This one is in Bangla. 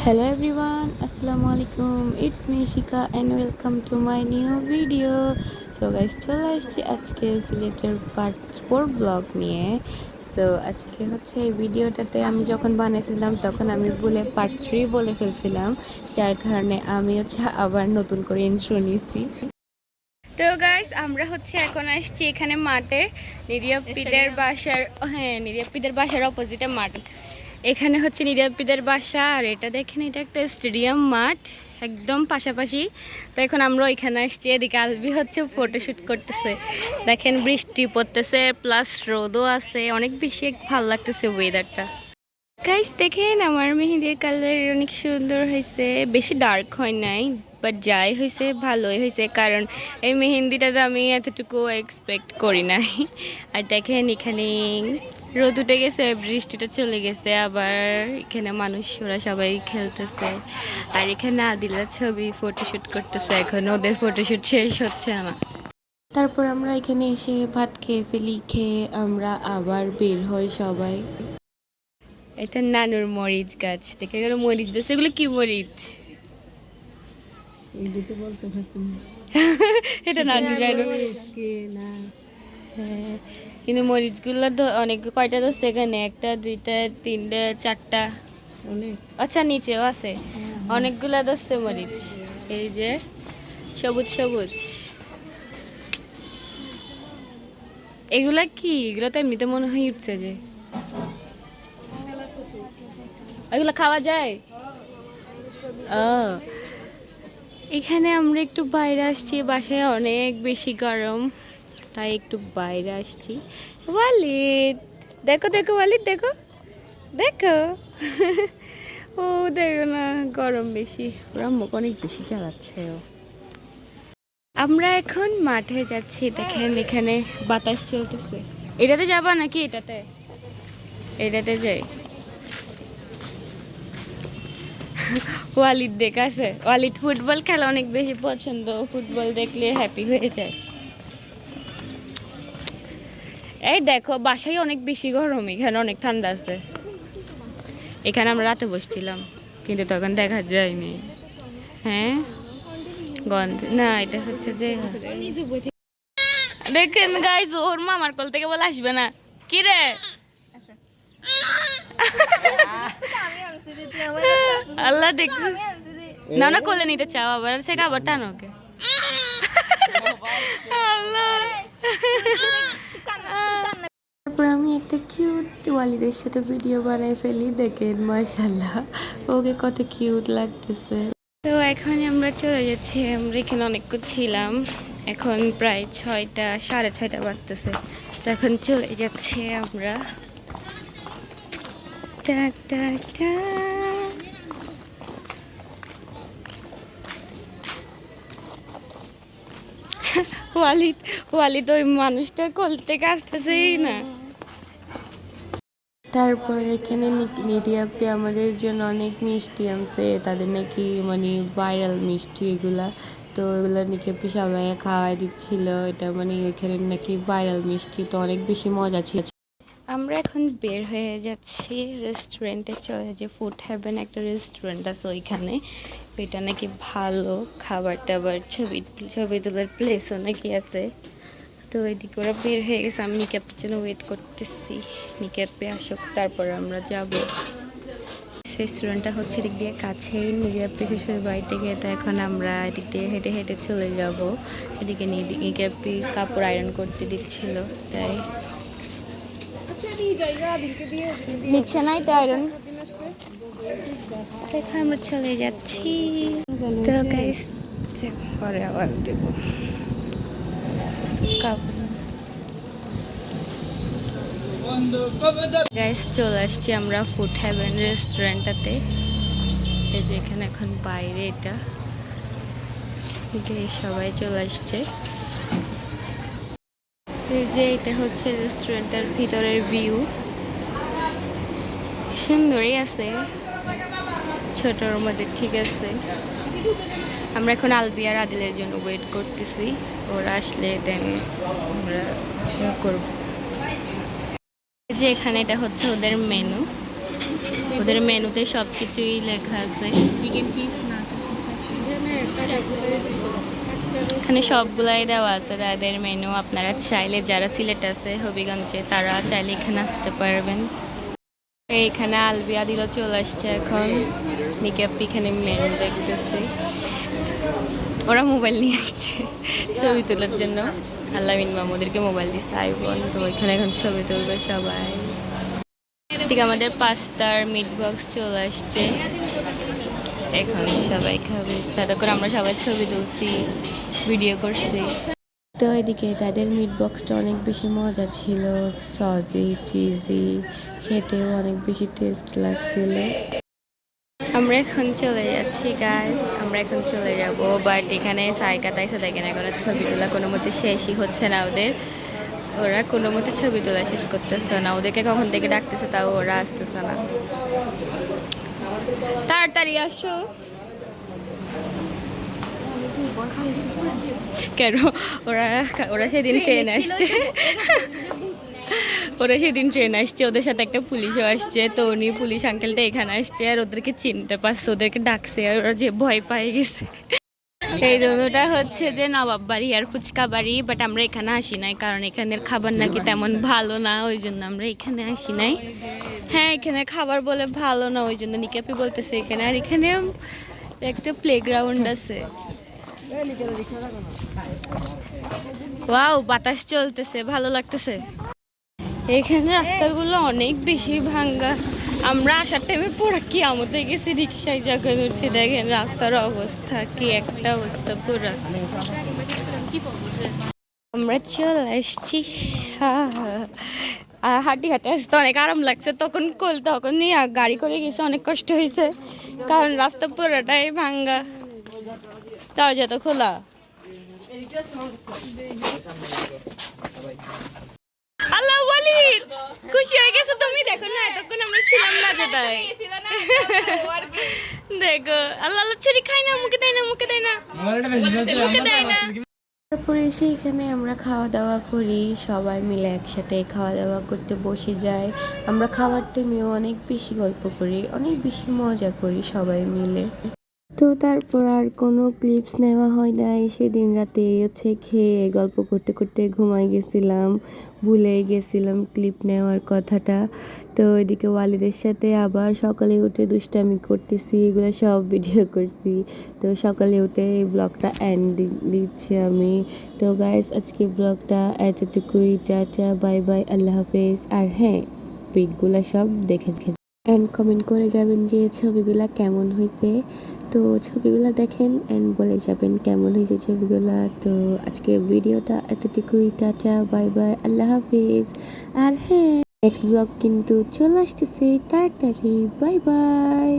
Hello everyone, Assalamu alaikum. It's me Shika and welcome to my new video. So guys, চলে আসছি আজকে সিলেটের পার্ট 4 ব্লগ নিয়ে। সো আজকে হচ্ছে এই ভিডিওটাতে আমি যখন বানিয়েছিলাম তখন আমি ভুলে পার্ট 3 বলে ফেলছিলাম, যার কারণে আমি হচ্ছে আবার নতুন করে ইন্ট্রো নিয়েছি। তো গাইস, আমরা হচ্ছে এখন আসছি এখানে মাঠে, নিরিয়াপ্পিদের বাসার অপোজিটে মাঠ। এখানে হচ্ছে নিরিয়াপ্পিদের বাসা, আর এটা দেখেন, এটা একটা স্টেডিয়াম মাঠ একদম পাশাপাশি। তো এখন আমরা ওইখানে আসছি। এদিকে আলবি হচ্ছে ফটোশ্যুট করতেছে। দেখেন বৃষ্টি পড়তেছে প্লাস রোদও আছে, অনেক বেশি ভালো লাগতেছে ওয়েদারটা। গাইস দেখেন আমার মেহেন্দির কালার অনেক সুন্দর হয়েছে, বেশি ডার্ক হয় নাই, বাট যাই হয়েছে ভালোই হয়েছে, কারণ এই মেহেন্দিটাতে আমি এতটুকু এক্সপেক্ট করি নাই। আর দেখেন এখানে রোদ উঠে গেছে, বৃষ্টিটা চলে গেছে, আবার এখানে মানুষরা সবাই খেলতেছে, আর এখানে আদিলা ছবি ফটোশ্যুট করতেছে। এখন ওদের ফটোশ্যুট শেষ হচ্ছে না। তারপর আমরা এখানে এসে ভাত খেয়ে ফেলি, খেয়ে আমরা আবার বের হই সবাই। এটা নানুর মরিচ গাছ, দেখে গেল মরিচ গাছ। এগুলো কি মরিচ? এটা নানু জানো। হ্যাঁ, কিন্তু মরিচগুলো তো অনেক, কয়টা ধরছে এখানে? একটা, দুইটা, তিনটা, চারটা, আচ্ছা নিচেও আছে অনেকগুলা ধরছে মরিচ। এই যে সবুজ সবুজ, এগুলা কি? এগুলো তো এমনিতে মনে হয় উঠছে যে, এগুলো খাওয়া যায়? ও, এখানে আমরা একটু বাইরে আসছি, বাসায় অনেক বেশি গরম, তাই একটু বাইরে আসছি। ওয়ালিদ দেখো, দেখো ওয়ালিদ, দেখো দেখো। ও দেখো না, গরম বেশি, রাম্মুক অনেক বেশি চালাচ্ছে ও। আমরা এখন মাঠে যাচ্ছি, দেখেন এখানে বাতাস চলতেছে। এটাতে যাবা নাকি? এটাতে যাই। ওয়ালিদ দেখাছে, ওয়ালিদ ফুটবল খেলা অনেক বেশি পছন্দ, ফুটবল দেখলে হ্যাপি হয়ে যায়। এই দেখো, বাসায় অনেক বেশি গরম, এখানে অনেক ঠান্ডা আছে। এখানে আমরা রাতে বসছিলাম, কিন্তু তখন দেখা যায়নি। হ্যাঁ, গন্ধ না, এটা হচ্ছে যে, দেখেন গাইজ, ওর মামার কোল থেকে বলে আসবে না। কি রে? আল্লাহ দেখ, না না কোলে নিতে চাও, আবার সে আবার টানো ওকে। তারপর আমি একটা কিউট ওয়ালিদের সাথে ভিডিও বানাই ফেলি, দেখেন মাশাআল্লাহ ওকে কত কিউট লাগতেছে। তো এখন আমরা চলে যাচ্ছি, আমরা এখানে অনেকক্ষণ ছিলাম, এখন প্রায় 6টা, 6:30 বাজতেছে। তো এখন চলে যাচ্ছি আমরা। ওয়ালিদ ওই মানুষটার কোল থেকে আসতেছেই না। তারপর এখানে নিধিয়াপ্পি আমাদের জন্য অনেক মিষ্টি আনছে, তাদের নাকি মানে ভাইরাল মিষ্টি এগুলা। তো এগুলো নিধিয়াপ্পি সবাই খাওয়াই দিচ্ছিল, এটা মানে এখানে নাকি ভাইরাল মিষ্টি, তো অনেক বেশি মজা ছিল। আমরা এখন বের হয়ে যাচ্ছি রেস্টুরেন্টে, চলে যে ফুড হ্যাভেন একটা রেস্টুরেন্ট আছে ওইখানে, এটা নাকি ভালো খাবার টাবার, ছবি তোলার প্লেসও নাকি আছে। তো এদিকে ওরা বের হয়ে গেছে, আমি নিকাপের জন্য ওয়েট করতেছি, নিকাপে আসুক তারপর আমরা যাব। রেস্টুরেন্টটা হচ্ছে এদিক দিয়ে কাছেই নিকাপি শ্বশুর বাড়ি থেকে, তো এখন আমরা এদিক দিয়ে হেঁটে হেঁটে চলে যাব। এদিকে নিকাপি কাপড় আয়রন করতে দিচ্ছিল, তাই নিচ্ছে না এটা আয়রন। এখন আমরা চলে যাচ্ছি, তো গাইস পরে আবার দেবো গাইস। চলে আসছি আমরা ফুড হ্যাভেন রেস্টুরেন্টটাতে, এই যে এখানে এখন বাইরে, এটা সবাই চলে আসছে। এই যে এটা হচ্ছে রেস্টুরেন্টের ভিতরের ভিউ, সুন্দরই আছে, ছোটর মধ্যে ঠিক আছে। আমরা এখন আলবি আর আদিলের জন্য ওয়েট করতেছি, ওরা আসলে দেন আমরা করব। যে এখানে এটা হচ্ছে ওদের মেনু, ওদের মেনুতে সব কিছুই লেখা আছে। চিকেন চিজ নাচোস এখানে সবগুলাই দেওয়া আছে তাদের মেনু। আপনারা চাইলে যারা সিলেট আছে হবিগঞ্জে তারা চাইলে এখানে আসতে পারবেন। এইখানে আলবিয়া দিল চলে আসছে এখন। নিকাপ্পি এখানে মেনু দেখতেছে। ওরা মোবাইল নিয়ে আসছে ছবি তোলার জন্য। আল্লামিন মামুদেরকে মোবাইল দিচ্ছে আইফোন, তো এখানে এখন ছবি তুলবে সবাই। ঠিক আমাদের পাস্তার মিট বক্স চলে আসছে, এখন সবাই খাবে। সাথে করে আমরা সবাই ছবি তুলছি, ভিডিও করছি। তো এদিকে তাদের মিট বক্সটা অনেক বেশি মজা ছিল, সজি চিজি, খেতেও অনেক বেশি টেস্ট লাগছিল। আমরা এখন চলে যাচ্ছি গাইস, আমরা এখন চলে যাব। বাট এখানে সাইকা তাইসা দেখেন এখন ছবি তোলা কোনো মতে শেষই হচ্ছে না ওদের। ওরা কোনো মতে ছবি তোলা শেষ করতেছে না, ওদেরকে কখন থেকে ডাকতেছে তাও ওরা আসতেছে না। তাড়াতাড়ি আসো। কেন ওরা ওরা সেদিন ট্রেন আসছে, ওরা সেদিন ট্রেন আসছে, ওদের সাথে একটা পুলিশও আসছে। তো উনি পুলিশ আঙ্কেলটা এখানে আসছে আর ওদেরকে চিনতে পারছে, ওদেরকে ডাকছে আর ওরা যে ভয় পেয়ে গেছে। এই জন্যটা হচ্ছে যে নবাব বাড়ি আর ফুচকা বাড়ি। বাট আমরা এখানে আসি নাই কারণ এখানের খাবার নাকি তেমন ভালো না, ওই জন্য আমরা এখানে আসি নাই। হ্যাঁ এখানে খাবার বলে ভালো না, ওই জন্য নিকাপি বলতেছে এখানে। আর এখানে একটা প্লেগ্রাউন্ড আছে। ওয়াও বাতাস চলতেছে, ভালো লাগতেছে। এখানে রাস্তাগুলো অনেক বেশি ভাঙ্গা। আমরা আসার টাইমে পুরো কি আমতে গেছি, রিক্সায় যখন উঠছি দেখেন রাস্তার অবস্থা কি একটা অবস্থা পুরো। আমরা চলে আসছি, হাঁটি হাঁটে আসতে অনেক আরাম লাগছে। তখন নিয়ে গাড়ি করে গেছে, অনেক কষ্ট হয়েছে কারণ রাস্তা পুরোটাই ভাঙ্গা। তাও যত খোলা। আল্লাহ বলি খুশি হয়ে গেছো তুমি, দেখো না এতক্ষণ আমরা ছিলাম না যেটাই। দেখো আল্লাহ আল্লাহ ছুরি খাই না, মুখে দেয় না, মুখে দেয় না, মুখে দেয় না। তারপরে এসে এখানে আমরা খাওয়া দাওয়া করি, সবাই মিলে একসাথে খাওয়া দাওয়া করতে বসে যাই। আমরা খাওয়ার টাইমেও অনেক বেশি গল্প করি, অনেক বেশি মজা করি সবাই মিলে। তো তারপর আর কোনো ক্লিপস নেওয়া হয় নাই। সেদিন রাতে হচ্ছে খেয়ে গল্প করতে করতে ঘুমাই গেছিলাম, ভুলে গেছিলাম ক্লিপ নেওয়ার কথাটা। তো এদিকে ওয়ালিদের সাথে আবার সকালে উঠে দুষ্টামি করতেছি, এগুলো সব ভিডিও করছি। তো সকালে উঠে এই ব্লগটা এন্ড দিচ্ছি আমি। তো গাইস আজকে ব্লগটা এতটুকুই, টাটা বাই বাই, আল্লাহ হাফেজ। আর হ্যাঁ পিকগুলো সব দেখে অ্যান্ড কমেন্ট করে যাবেন যে ছবিগুলো কেমন হয়েছে। তো ছবিগুলো দেখেন অ্যান্ড বলে যাবেন কেমন হয়েছে ছবিগুলো। তো আজকে ভিডিওটা এতটুকুই, টাটা বাই বাই, আল্লাহ হাফিজ। আর হ্যাঁ নেক্সট ব্লগ কিন্তু চলে আসতেছে তাড়াতাড়ি, বাই বাই।